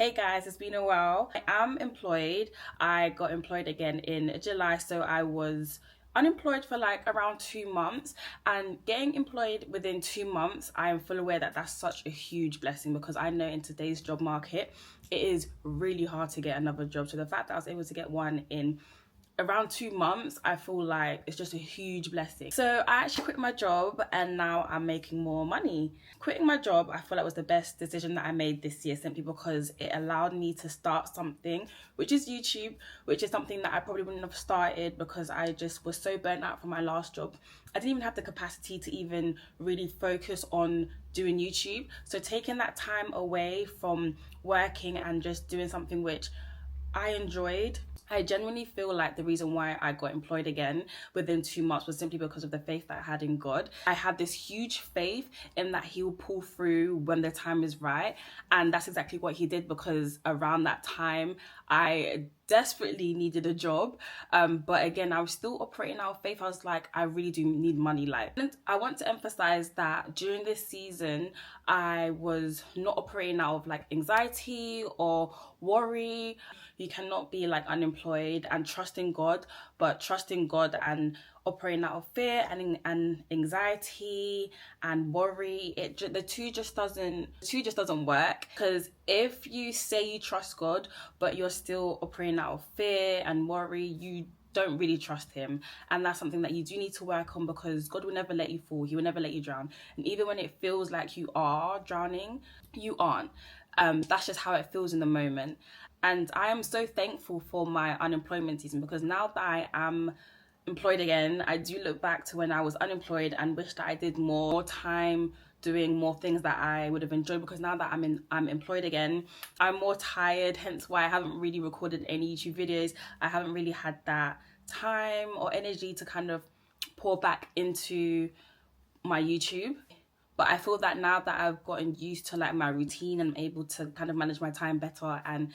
Hey guys, it's been a while. I am employed. I got employed again in July, so I was unemployed for like around 2 months, and getting employed within 2 months, I am fully aware that that's such a huge blessing because I know in today's job market it is really hard to get another job. So the fact that I was able to get one in around 2 months, I feel like it's just a huge blessing. So I actually quit my job and now I'm making more money. Quitting my job, I feel like was the best decision that I made this year, simply because it allowed me to start something, which is YouTube, which is something that I probably wouldn't have started because I just was so burnt out from my last job. I didn't even have the capacity to even really focus on doing YouTube. So taking that time away from working and just doing something which I enjoyed. I genuinely feel like the reason why I got employed again within 2 months was simply because of the faith that I had in God. I had this huge faith in that He will pull through when the time is right. And that's exactly what He did, because around that time, I desperately needed a job. But again, I was still operating out of faith. I was like, I really do need money. And I want to emphasize that during this season, I was not operating out of like anxiety or worry. You cannot be like unemployed and trusting God, but trusting God and operating out of fear and anxiety and worry, the two just doesn't work. Because if you say you trust God but you're still operating out of fear and worry, you don't really trust Him. And that's something that you do need to work on, because God will never let you fall. He will never let you drown. And even when it feels like you are drowning, you aren't. That's just how it feels in the moment. And I am so thankful for my unemployment season, because now that I am employed again, I do look back to when I was unemployed and wish that I did more time doing more things that I would have enjoyed. Because now that I'm employed again, I'm more tired, hence why I haven't really recorded any YouTube videos. I haven't really had that time or energy to kind of pour back into my YouTube. But I feel that now that I've gotten used to like my routine and I'm able to kind of manage my time better and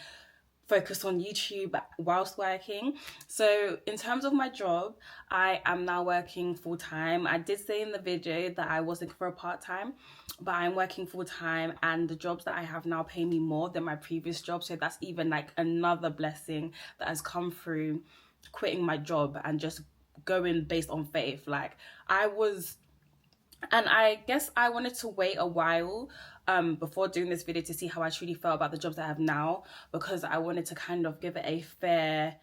focus on YouTube whilst working. So in terms of my job, I am now working full-time. I did say in the video that I was looking for a part-time, but I'm working full-time, and the jobs that I have now pay me more than my previous job. So that's even like another blessing that has come through quitting my job and just going based on faith. And I guess I wanted to wait a while before doing this video to see how I truly felt about the jobs that I have now, because I wanted to kind of give it a fair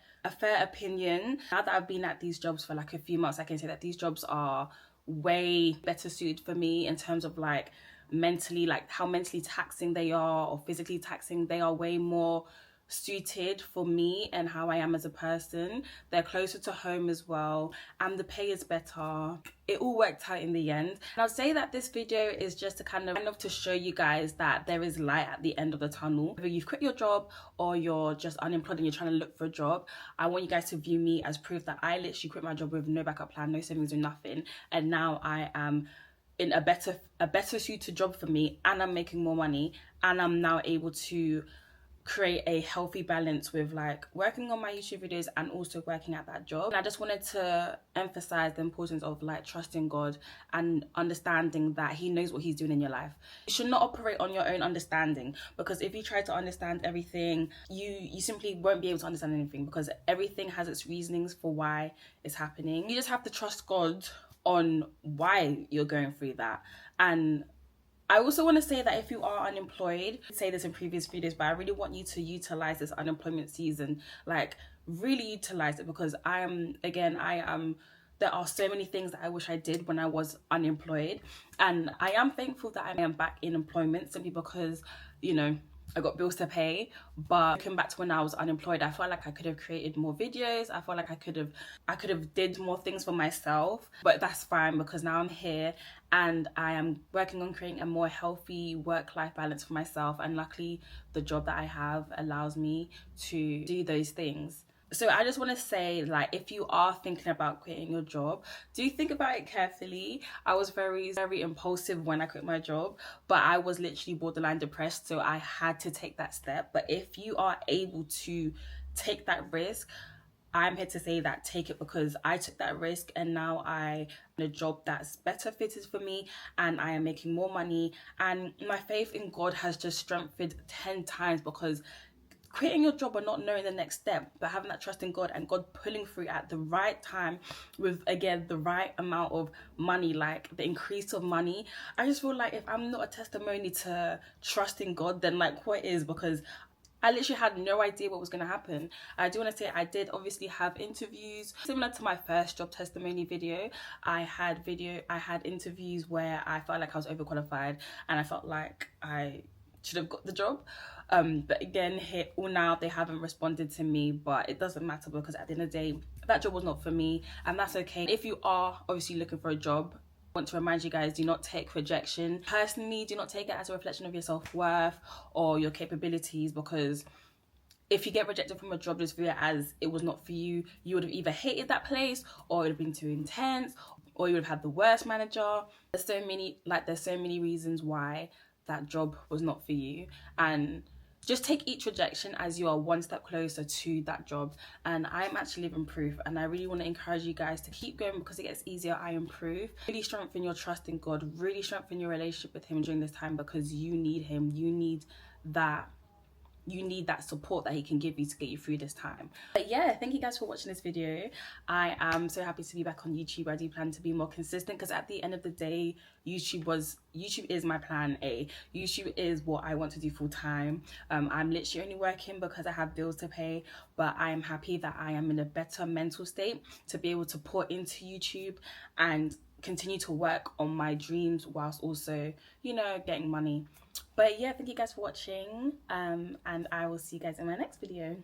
opinion. Now that I've been at these jobs for like a few months, I can say that these jobs are way better suited for me in terms of like mentally, like how mentally taxing they are or physically taxing. They are way more suited for me and how I am as a person. They're closer to home as well, and the pay is better. It all worked out in the end. And I'll say that this video is just to kind of to show you guys that there is light at the end of the tunnel. Whether you've quit your job or you're just unemployed and you're trying to look for a job, I want you guys to view me as proof that I literally quit my job with no backup plan, no savings, or nothing, and now I am in a better suited job for me, and I'm making more money, and I'm now able to create a healthy balance with like working on my YouTube videos and also working at that job. And I just wanted to emphasize the importance of like trusting God and understanding that He knows what He's doing in your life. You should not operate on your own understanding, because if you try to understand everything, you simply won't be able to understand anything, because everything has its reasonings for why it's happening. You just have to trust God on why you're going through that. And I also want to say that if you are unemployed, I say this in previous videos, but I really want you to utilize this unemployment season, like really utilize it, because there are so many things that I wish I did when I was unemployed, and I am thankful that I am back in employment, simply because, you know, I got bills to pay. But looking back to when I was unemployed, I felt like I could have created more videos. I felt like I could have did more things for myself. But that's fine, because now I'm here and I am working on creating a more healthy work-life balance for myself. And luckily, the job that I have allows me to do those things. So I just want to say, like, if you are thinking about quitting your job, do think about it carefully. I was very, very impulsive when I quit my job, but I was literally borderline depressed, so I had to take that step. But if you are able to take that risk, I'm here to say that take it, because I took that risk and now I in a job that's better fitted for me, and I am making more money, and my faith in God has just strengthened 10 times, because quitting your job or not knowing the next step, but having that trust in God and God pulling through at the right time with, again, the right amount of money, like the increase of money. I just feel like if I'm not a testimony to trusting God, then like what is? Because I literally had no idea what was going to happen. I do want to say I did obviously have interviews similar to my first job testimony video. I had interviews where I felt like I was overqualified and I felt like I should have got the job. But again, here all now they haven't responded to me, but it doesn't matter, because at the end of the day, that job was not for me, and that's okay. If you are obviously looking for a job, I want to remind you guys, do not take rejection personally. Do not take it as a reflection of your self-worth or your capabilities, because if you get rejected from a job, just view it as it was not for you. You would have either hated that place, or it would have been too intense, or you would have had the worst manager. There's so many reasons why that job was not for you, and just take each rejection as you are one step closer to that job. And I'm actually living proof, and I really want to encourage you guys to keep going, because it gets easier. I improve. Really strengthen your trust in God, really strengthen your relationship with him during this time, because you need him. You need that support that he can give you to get you through this time. But yeah, thank you guys for watching this video. I am so happy to be back on YouTube. I do plan to be more consistent, because at the end of the day, YouTube is my plan A. YouTube is what I want to do full time. I'm literally only working because I have bills to pay, but I am happy that I am in a better mental state to be able to pour into YouTube and continue to work on my dreams whilst also, getting money. But yeah, thank you guys for watching, and I will see you guys in my next video.